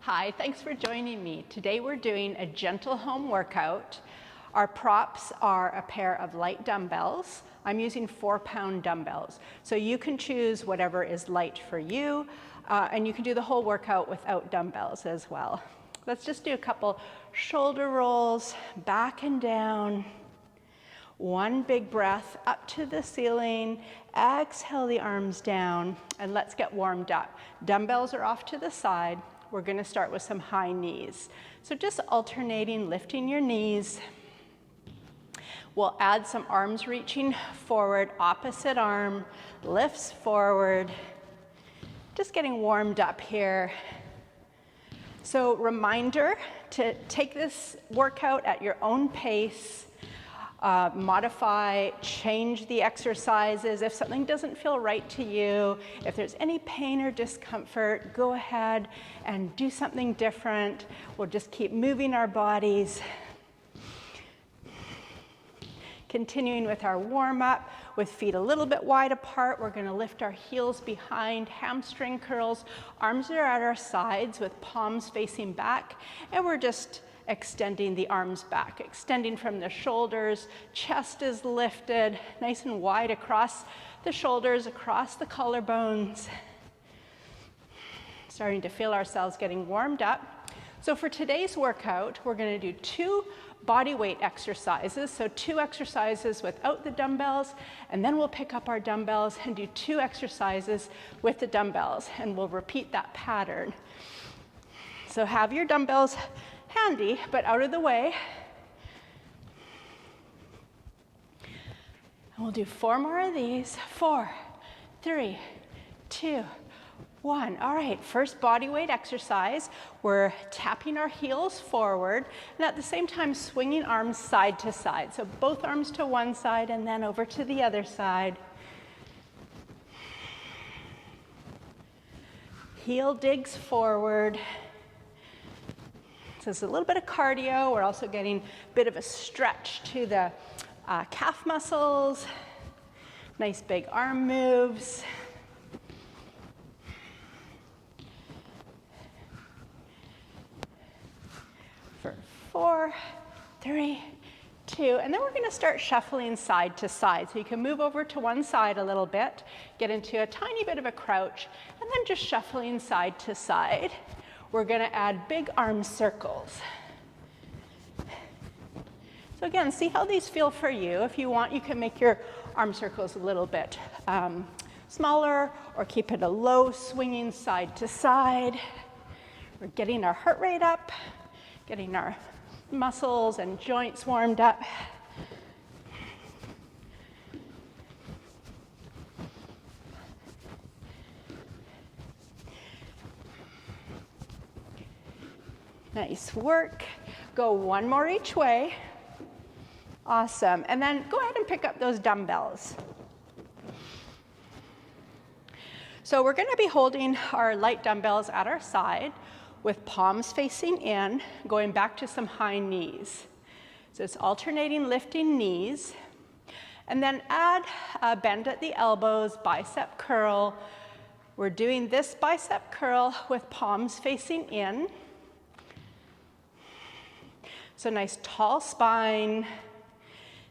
Hi, thanks for joining me. Today we're doing a gentle home workout. Our props are a pair of light dumbbells. I'm using 4-pound dumbbells. So you can choose whatever is light for you, and you can do the whole workout without dumbbells as well. Let's just do a couple shoulder rolls, back and down. One big breath up to the ceiling. Exhale the arms down, and let's get warmed up. Dumbbells are off to the side. We're going to start with some high knees. So just alternating, lifting your knees. We'll add some arms reaching forward, opposite arm lifts forward. Just getting warmed up here. So reminder to take this workout at your own pace. Modify, change the exercises. If something doesn't feel right to you, if there's any pain or discomfort, go ahead and do something different. We'll just keep moving our bodies. Continuing with our warm-up with feet a little bit wide apart, we're going to lift our heels behind, hamstring curls, arms are at our sides with palms facing back, and we're just extending the arms back, extending from the shoulders, chest is lifted, nice and wide across the shoulders, across the collarbones. Starting to feel ourselves getting warmed up. So for today's workout, we're going to do 2 body weight exercises. So 2 exercises without the dumbbells, and then we'll pick up our dumbbells and do 2 exercises with the dumbbells, and we'll repeat that pattern. So have your dumbbells handy, but out of the way. And we'll do 4 more of these. 4, 3, 2, 1. All right, first body weight exercise. We're tapping our heels forward and at the same time swinging arms side to side. So both arms to one side and then over to the other side. Heel digs forward. So it's a little bit of cardio. We're also getting a bit of a stretch to the calf muscles. Nice big arm moves. For 4, 3, 2, and then we're going to start shuffling side to side. So you can move over to one side a little bit, get into a tiny bit of a crouch, and then just shuffling side to side. We're going to add big arm circles. So again, see how these feel for you. If you want, you can make your arm circles a little bit smaller or keep it a low swinging side to side. We're getting our heart rate up, getting our muscles and joints warmed up. Nice work. Go 1 more each way. Awesome. And then go ahead and pick up those dumbbells. So we're going to be holding our light dumbbells at our side with palms facing in, going back to some high knees. So it's alternating lifting knees. And then add a bend at the elbows, bicep curl. We're doing this bicep curl with palms facing in. So nice tall spine.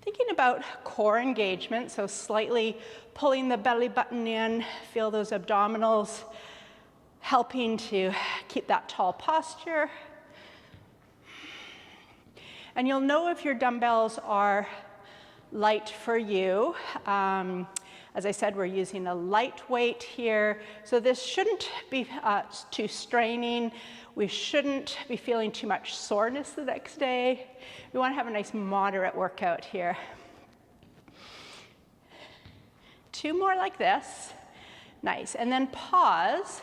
Thinking about core engagement, so slightly pulling the belly button in, feel those abdominals, helping to keep that tall posture. And you'll know if your dumbbells are light for you. As I said, we're using a lightweight here, so this shouldn't be too straining. We shouldn't be feeling too much soreness the next day. We want to have a nice moderate workout here. 2 more like this. Nice. And then pause.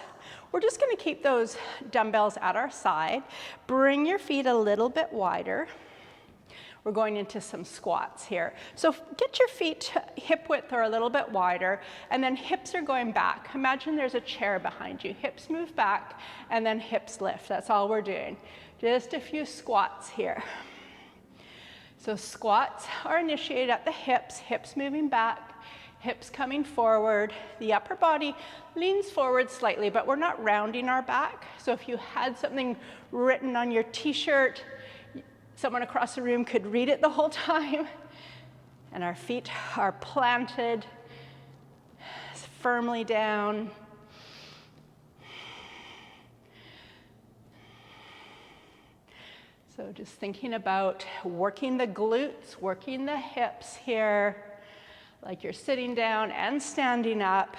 We're just going to keep those dumbbells at our side. Bring your feet a little bit wider. We're going into some squats here. So get your feet hip width or a little bit wider, and then hips are going back. Imagine there's a chair behind you. Hips move back, and then hips lift. That's all we're doing. Just a few squats here. So squats are initiated at the hips, hips moving back, hips coming forward. The upper body leans forward slightly, but we're not rounding our back. So if you had something written on your t-shirt, someone across the room could read it the whole time. And our feet are planted firmly down. So just thinking about working the glutes, working the hips here, like you're sitting down and standing up.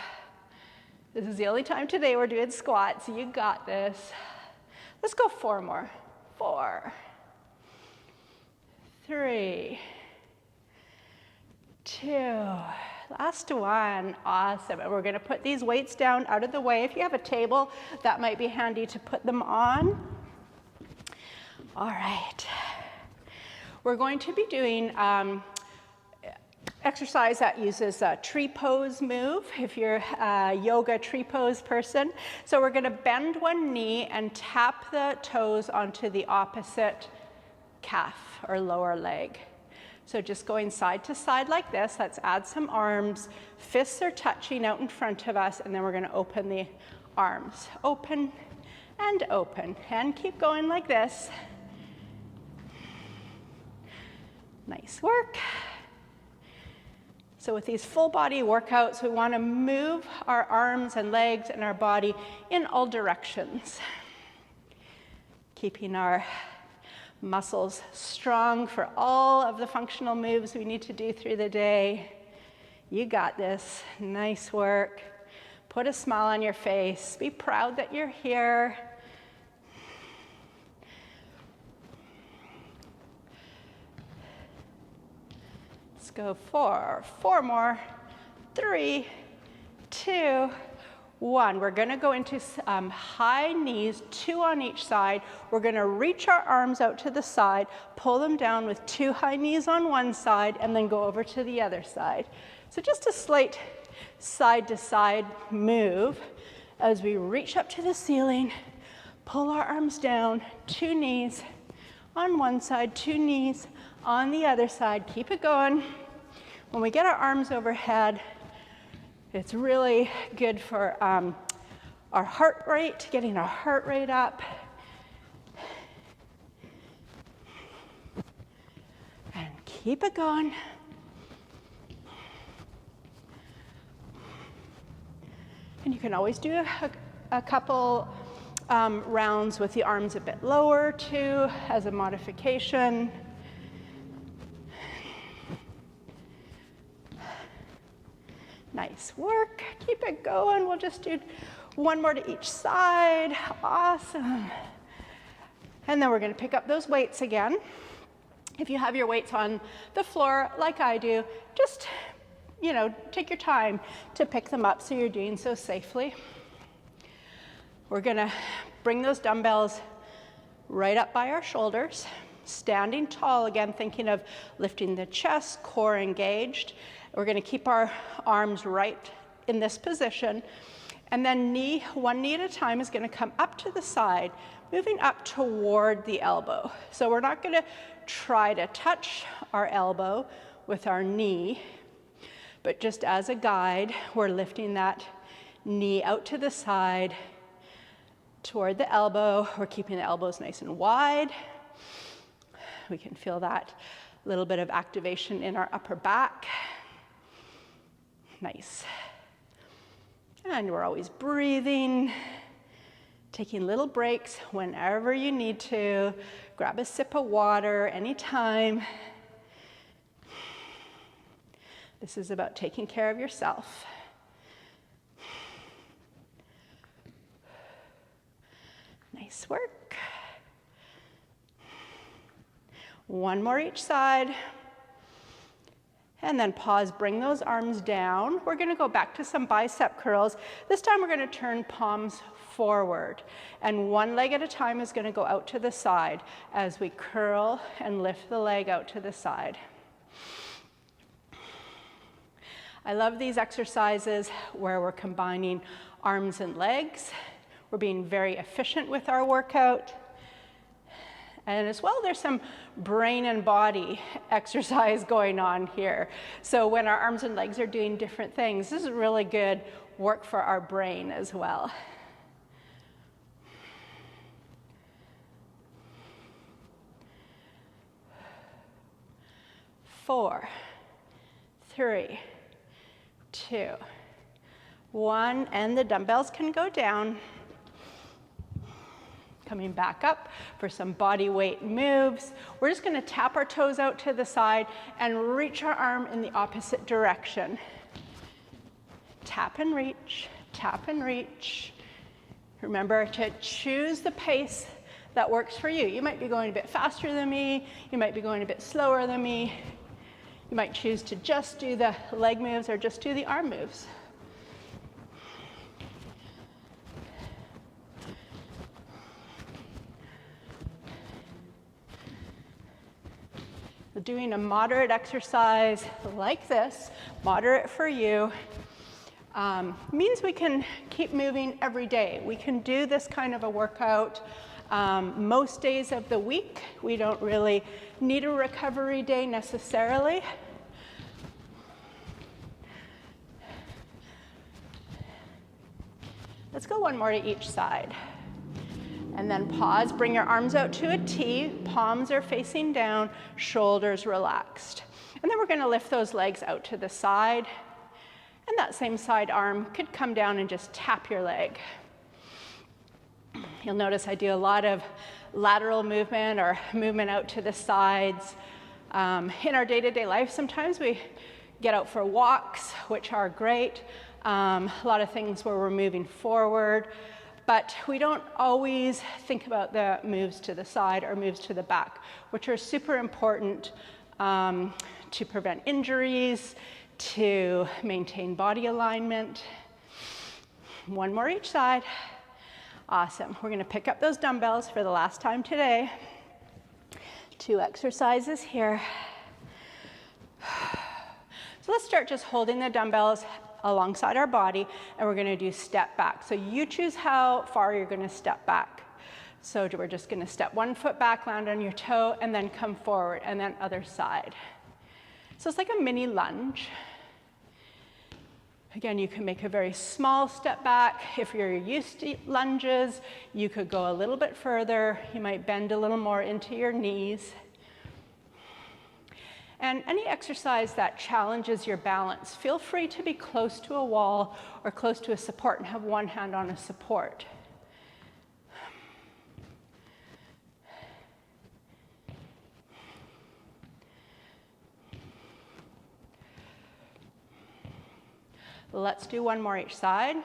This is the only time today we're doing squats, so you got this. Let's go 4 more. 4, 3, 2, last one. Awesome. And we're going to put these weights down out of the way. If you have a table, that might be handy to put them on. All right. We're going to be doing exercise that uses a tree pose move, if you're a yoga tree pose person. So we're going to bend one knee and tap the toes onto the opposite calf or lower leg. So just going side to side like this. Let's add some arms. Fists are touching out in front of us, and then we're going to open the arms. Open and open. And keep going like this. Nice work. So with these full body workouts, we want to move our arms and legs and our body in all directions. Keeping our muscles strong for all of the functional moves we need to do through the day. You got this. Nice work. Put a smile on your face. Be proud that you're here. Let's go 4 more. 3, 2, 1. We're going to go into high knees, 2 on each side. We're going to reach our arms out to the side, pull them down with 2 high knees on one side, and then go over to the other side. So just a slight side to side move as we reach up to the ceiling, pull our arms down, 2 knees on one side, 2 knees on the other side. Keep it going. When we get our arms overhead, it's really good for our heart rate, getting our heart rate up. And keep it going. And you can always do a couple rounds with the arms a bit lower too, as a modification. Nice work. Keep it going. We'll just do 1 more to each side. Awesome. And then we're going to pick up those weights again. If you have your weights on the floor like I do, just, take your time to pick them up so you're doing so safely. We're going to bring those dumbbells right up by our shoulders, standing tall again, thinking of lifting the chest, core engaged. We're going to keep our arms right in this position. And then one knee at a time is going to come up to the side, moving up toward the elbow. So we're not going to try to touch our elbow with our knee, but just as a guide, we're lifting that knee out to the side toward the elbow. We're keeping the elbows nice and wide. We can feel that little bit of activation in our upper back. Nice. And we're always breathing, taking little breaks whenever you need to. Grab a sip of water anytime. This is about taking care of yourself. Nice work. 1 more each side. And then pause, bring those arms down. We're going to go back to some bicep curls. This time we're going to turn palms forward. And 1 leg at a time is going to go out to the side as we curl and lift the leg out to the side. I love these exercises where we're combining arms and legs. We're being very efficient with our workout. And as well, there's some brain and body exercise going on here. So when our arms and legs are doing different things, this is really good work for our brain as well. 4, 3, 2, 1, and the dumbbells can go down. Coming back up for some body weight moves. We're just going to tap our toes out to the side and reach our arm in the opposite direction. Tap and reach, tap and reach. Remember to choose the pace that works for you. You might be going a bit faster than me. You might be going a bit slower than me. You might choose to just do the leg moves or just do the arm moves. Doing a moderate exercise like this, moderate for you, means we can keep moving every day. We can do this kind of a workout most days of the week. We don't really need a recovery day necessarily. Let's go one more to each side. And then pause, bring your arms out to a T, palms are facing down, shoulders relaxed. And then we're gonna lift those legs out to the side, and that same side arm could come down and just tap your leg. You'll notice I do a lot of lateral movement or movement out to the sides. In our day-to-day life, sometimes we get out for walks, which are great. A lot of things where we're moving forward. But we don't always think about the moves to the side or moves to the back, which are super important to prevent injuries, to maintain body alignment. One more each side. Awesome. We're going to pick up those dumbbells for the last time today. 2 exercises here. So let's start just holding the dumbbells alongside our body, and we're going to do step back. So you choose how far you're going to step back. So we're just going to step 1 foot back, land on your toe, and then come forward, and then other side. So it's like a mini lunge. Again, you can make a very small step back. If you're used to lunges, you could go a little bit further. You might bend a little more into your knees. And any exercise that challenges your balance, feel free to be close to a wall or close to a support and have one hand on a support. Let's do one more each side.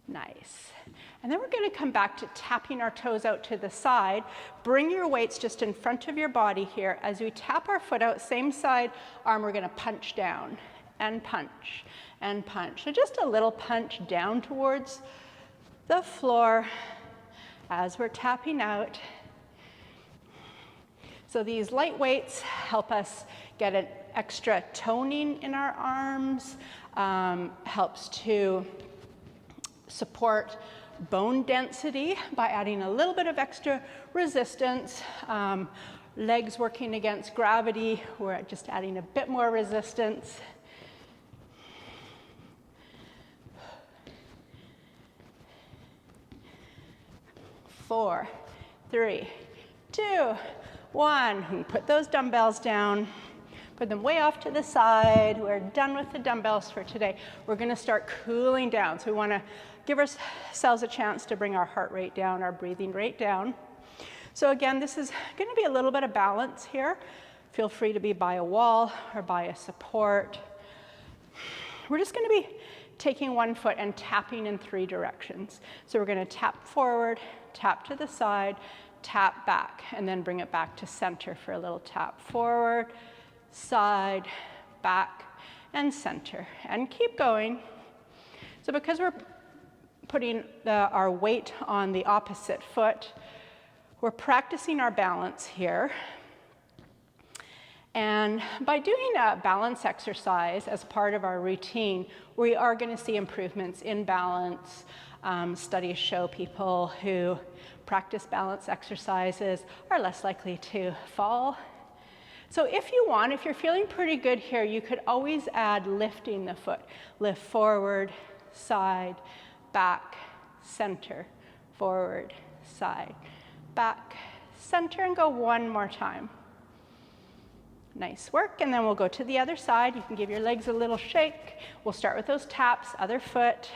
Nice. And then we're going to come back to tapping our toes out to the side. Bring your weights just in front of your body here. As we tap our foot out, same side arm, we're going to punch down and punch and punch. So just a little punch down towards the floor as we're tapping out. So these light weights help us get an extra toning in our arms, helps to support bone density by adding a little bit of extra resistance. Legs working against gravity, we're just adding a bit more resistance. Four, 3, 2, 1. Put those dumbbells down. Put them way off to the side. We're done with the dumbbells for today. We're going to start cooling down. So we want to give ourselves a chance to bring our heart rate down, our breathing rate down. So again, this is going to be a little bit of balance here. Feel free to be by a wall or by a support. We're just going to be taking 1 foot and tapping in 3 directions. So we're going to tap forward, tap to the side, tap back, and then bring it back to center for a little tap forward, side, back, and center. And keep going. So because we're putting our weight on the opposite foot, we're practicing our balance here. And by doing a balance exercise as part of our routine, we are going to see improvements in balance, Studies show people who practice balance exercises are less likely to fall. So if you want, if you're feeling pretty good here, you could always add lifting the foot. Lift forward, side, back, center, forward, side, back, center, and go one more time. Nice work, and then we'll go to the other side. You can give your legs a little shake. We'll start with those taps, other foot.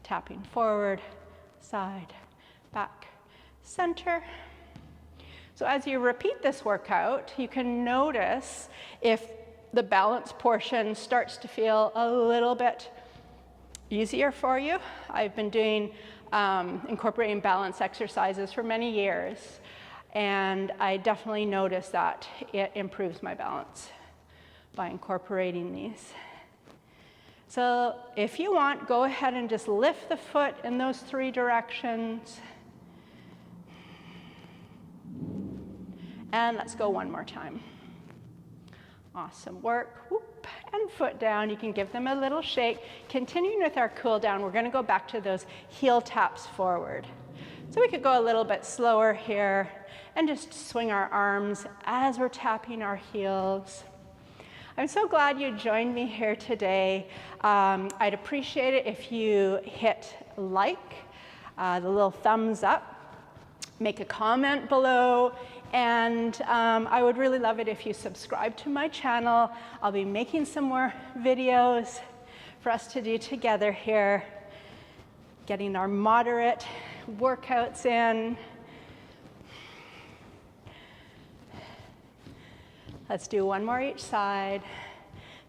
Tapping forward, side, back, center. So as you repeat this workout, you can notice if the balance portion starts to feel a little bit easier for you. I've been doing incorporating balance exercises for many years, and I definitely notice that it improves my balance by incorporating these. So if you want, go ahead and just lift the foot in those 3 directions. And let's go one more time. Awesome work. Whoop, and foot down. You can give them a little shake. Continuing with our cool down, we're going to go back to those heel taps forward. So we could go a little bit slower here and just swing our arms as we're tapping our heels. I'm so glad you joined me here today. I'd appreciate it if you hit like, the little thumbs up, make a comment below, and I would really love it if you subscribe to my channel. I'll be making some more videos for us to do together here, getting our moderate workouts in. Let's do one more each side.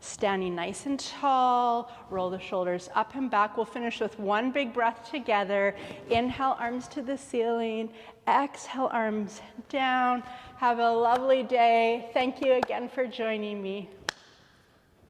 Standing nice and tall, roll the shoulders up and back. We'll finish with one big breath together. Inhale, arms to the ceiling. Exhale, arms down. Have a lovely day. Thank you again for joining me.